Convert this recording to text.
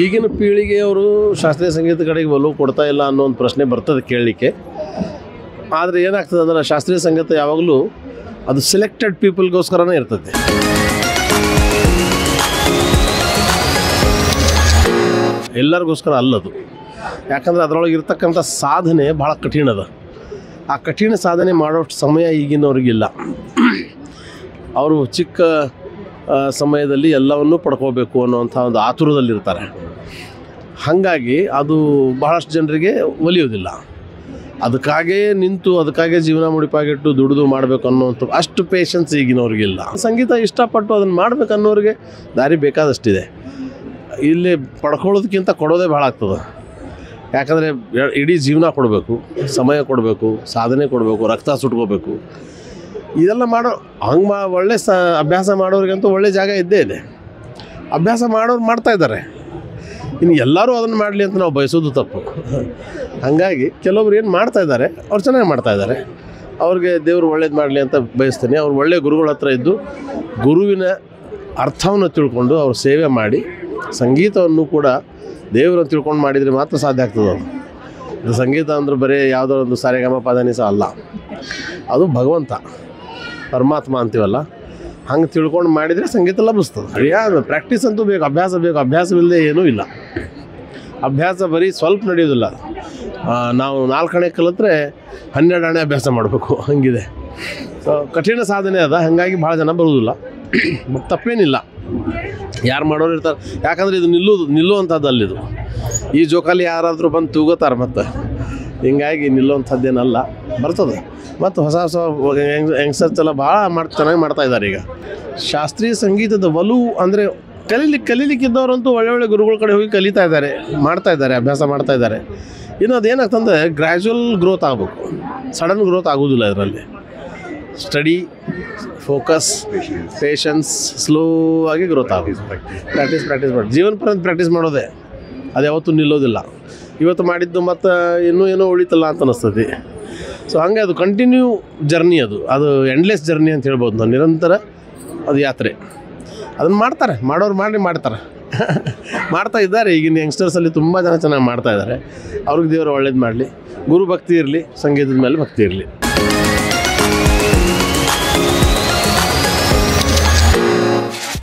ಈಗಿನ ಪೀಳಿಗೆಯವರು ಶಾಸ್ತ್ರೀಯ ಸಂಗೀತ ಕಡೆಗೆ ಒಲವು ಕೊಡ್ತಾ ಇಲ್ಲ ಅನ್ನೋ ಒಂದು ಪ್ರಶ್ನೆ ಬರ್ತದೆ ಕೇಳಲಿಕ್ಕೆ. ಆದರೆ ಏನಾಗ್ತದೆ ಅಂದರೆ ಶಾಸ್ತ್ರೀಯ ಸಂಗೀತ ಯಾವಾಗಲೂ ಅದು ಸೆಲೆಕ್ಟೆಡ್ ಪೀಪಲ್ಗೋಸ್ಕರನೇ ಇರ್ತದೆ. ಎಲ್ಲರಿಗೋಸ್ಕರ ಅಲ್ಲದು. ಯಾಕಂದರೆ ಅದರೊಳಗೆ ಇರ್ತಕ್ಕಂಥ ಸಾಧನೆ ಭಾಳ ಕಠಿಣ ಅದ. ಆ ಕಠಿಣ ಸಾಧನೆ ಮಾಡೋಷ್ಟು ಸಮಯ ಈಗಿನವ್ರಿಗಿಲ್ಲ. ಅವರು ಚಿಕ್ಕ ಸಮಯದಲ್ಲಿ ಎಲ್ಲವನ್ನೂ ಪಡ್ಕೋಬೇಕು ಅನ್ನೋವಂಥ ಒಂದು ಆತುರದಲ್ಲಿರ್ತಾರೆ. ಹಾಗಾಗಿ ಅದು ಬಹಳಷ್ಟು ಜನರಿಗೆ ಒಲಿಯೋದಿಲ್ಲ. ಅದಕ್ಕಾಗೇ ನಿಂತು ಅದಕ್ಕಾಗೇ ಜೀವನ ಮುಡಿಪಾಗಿಟ್ಟು ದುಡಿದು ಮಾಡಬೇಕು ಅನ್ನೋವಂಥ ಅಷ್ಟು ಪೇಷನ್ಸ್ ಈಗಿನವ್ರಿಗಿಲ್ಲ. ಸಂಗೀತ ಇಷ್ಟಪಟ್ಟು ಅದನ್ನು ಮಾಡಬೇಕು ಅನ್ನೋರಿಗೆ ದಾರಿ ಬೇಕಾದಷ್ಟಿದೆ. ಇಲ್ಲಿ ಪಡ್ಕೊಳ್ಳೋದಕ್ಕಿಂತ ಕೊಡೋದೇ ಭಾಳ ಆಗ್ತದೆ. ಯಾಕಂದರೆ ಇಡೀ ಜೀವನ ಕೊಡಬೇಕು, ಸಮಯ ಕೊಡಬೇಕು, ಸಾಧನೆ ಕೊಡಬೇಕು, ರಕ್ತ ಸುಟ್ಕೋಬೇಕು. ಇದೆಲ್ಲ ಹಂಗೆ ಒಳ್ಳೆ ಅಭ್ಯಾಸ ಮಾಡೋರಿಗಂತೂ ಒಳ್ಳೆ ಜಾಗ ಇದ್ದೇ ಇದೆ. ಅಭ್ಯಾಸ ಮಾಡೋರು ಮಾಡ್ತಾಯಿದ್ದಾರೆ. ಇನ್ನು ಎಲ್ಲರೂ ಅದನ್ನು ಮಾಡಲಿ ಅಂತ ನಾವು ಬಯಸೋದು ತಪ್ಪು. ಹಾಗಾಗಿ ಕೆಲವೊಬ್ರು ಏನು ಮಾಡ್ತಾಯಿದ್ದಾರೆ ಅವ್ರು ಚೆನ್ನಾಗಿ ಮಾಡ್ತಾಯಿದ್ದಾರೆ. ಅವ್ರಿಗೆ ದೇವರು ಒಳ್ಳೇದು ಮಾಡಲಿ ಅಂತ ಬಯಸ್ತೀನಿ. ಅವ್ರು ಒಳ್ಳೆಯ ಗುರುಗಳ ಹತ್ರ ಇದ್ದು ಗುರುವಿನ ಅರ್ಥವನ್ನು ತಿಳ್ಕೊಂಡು ಅವ್ರು ಸೇವೆ ಮಾಡಿ ಸಂಗೀತವನ್ನು ಕೂಡ ದೇವರನ್ನು ತಿಳ್ಕೊಂಡು ಮಾಡಿದರೆ ಮಾತ್ರ ಸಾಧ್ಯ ಆಗ್ತದೆ. ಅದು ಸಂಗೀತ ಅಂದ್ರೆ ಬರೀ ಯಾವುದೋ ಒಂದು ಸಾರೆಗಮ ಪದನಿಸ ಅಲ್ಲ, ಅದು ಭಗವಂತ ಪರಮಾತ್ಮ ಅಂತೀವಲ್ಲ, ಹಂಗೆ ತಿಳ್ಕೊಂಡು ಮಾಡಿದರೆ ಸಂಗೀತ ಲಭಿಸ್ತದೆ. ಪ್ರಾಕ್ಟೀಸ್ ಅಂತೂ ಬೇಕು, ಅಭ್ಯಾಸ ಬೇಕು. ಅಭ್ಯಾಸವಿಲ್ಲದೆ ಏನೂ ಇಲ್ಲ. ಅಭ್ಯಾಸ ಬರೀ ಸ್ವಲ್ಪ ನಡೆಯೋದಿಲ್ಲ. ನಾವು 4 ಆಣೆ ಕಲಿತ್ರೆ 12 ಆಣೆ ಅಭ್ಯಾಸ ಮಾಡಬೇಕು, ಹಂಗಿದೆ. ಸೊ ಕಠಿಣ ಸಾಧನೆ ಅದ. ಹಾಗಾಗಿ ಭಾಳ ಜನ ಬರೋದಿಲ್ಲ. ಬಟ್ ತಪ್ಪೇನಿಲ್ಲ, ಯಾರು ಮಾಡೋರು ಇರ್ತಾರೆ. ಯಾಕಂದರೆ ಇದು ನಿಲ್ಲುವಂಥದ್ದು ಅಲ್ಲಿದು. ಈ ಜೋಕಾಲಿ ಯಾರಾದರೂ ಬಂದು ತೂಗೋತಾರೆ ಮತ್ತು. ಹಿಂಗಾಗಿ ನಿಲ್ಲುವಂಥದ್ದೇನಲ್ಲ, ಬರ್ತದೆ. ಮತ್ತು ಹೊಸ ಯಂಗ್ಸ್ಟರ್ಸ್ ಎಲ್ಲ ಭಾಳ ಚೆನ್ನಾಗಿ ಮಾಡ್ತಾಯಿದ್ದಾರೆ. ಈಗ ಶಾಸ್ತ್ರೀಯ ಸಂಗೀತದ ಒಲವು ಅಂದರೆ ಕಲೀಲಿಕ್ಕಿದ್ದವರಂತೂ ಒಳ್ಳೊಳ್ಳೆ ಗುರುಗಳ ಕಡೆ ಹೋಗಿ ಕಲಿತಾ ಇದ್ದಾರೆ, ಮಾಡ್ತಾಯಿದ್ದಾರೆ, ಅಭ್ಯಾಸ ಮಾಡ್ತಾಯಿದ್ದಾರೆ. ಇನ್ನು ಅದೇನಾಗ್ತಂದರೆ ಗ್ರ್ಯಾಜುವಲ್ ಗ್ರೋತ್ ಆಗಬೇಕು, ಸಡನ್ ಗ್ರೋತ್ ಆಗೋದಿಲ್ಲ. ಇದರಲ್ಲಿ ಸ್ಟಡಿ, ಫೋಕಸ್, ಪೇಷನ್ಸ್, ಸ್ಲೋ ಆಗಿ ಗ್ರೋತ್ ಆಗೋದು. ಪ್ರಾಕ್ಟೀಸ್ ಮಾಡಿ ಜೀವನ ಪರ್ಯಂತ ಪ್ರಾಕ್ಟೀಸ್ ಮಾಡೋದೇ, ಅದು ಯಾವತ್ತೂ ನಿಲ್ಲೋದಿಲ್ಲ. ಇವತ್ತು ಮಾಡಿದ್ದು ಮತ್ತು ಏನೋ ಉಳಿತಲ್ಲ ಅಂತ ಅನ್ನಿಸ್ತದೆ. ಸೊ ಹಂಗೆ ಅದು ಕಂಟಿನ್ಯೂ ಜರ್ನಿ, ಅದು ಎಂಡ್ಲೆಸ್ ಜರ್ನಿ ಅಂತ ಹೇಳ್ಬೋದು ನಾವು. ನಿರಂತರ ಅದು ಯಾತ್ರೆ. ಅದನ್ನು ಮಾಡೋರು ಮಾಡ್ತಾರೆ ಮಾಡ್ತಾ ಇದ್ದಾರೆ. ಈಗಿನ ಯಂಗ್ಸ್ಟರ್ಸಲ್ಲಿ ತುಂಬ ಜನ ಚೆನ್ನಾಗಿ ಮಾಡ್ತಾಯಿದ್ದಾರೆ. ಅವ್ರಿಗೆ ದೇವರು ಒಳ್ಳೇದು ಮಾಡಲಿ. ಗುರು ಭಕ್ತಿ ಇರಲಿ, ಸಂಗೀತದ ಮೇಲೆ ಭಕ್ತಿ ಇರಲಿ.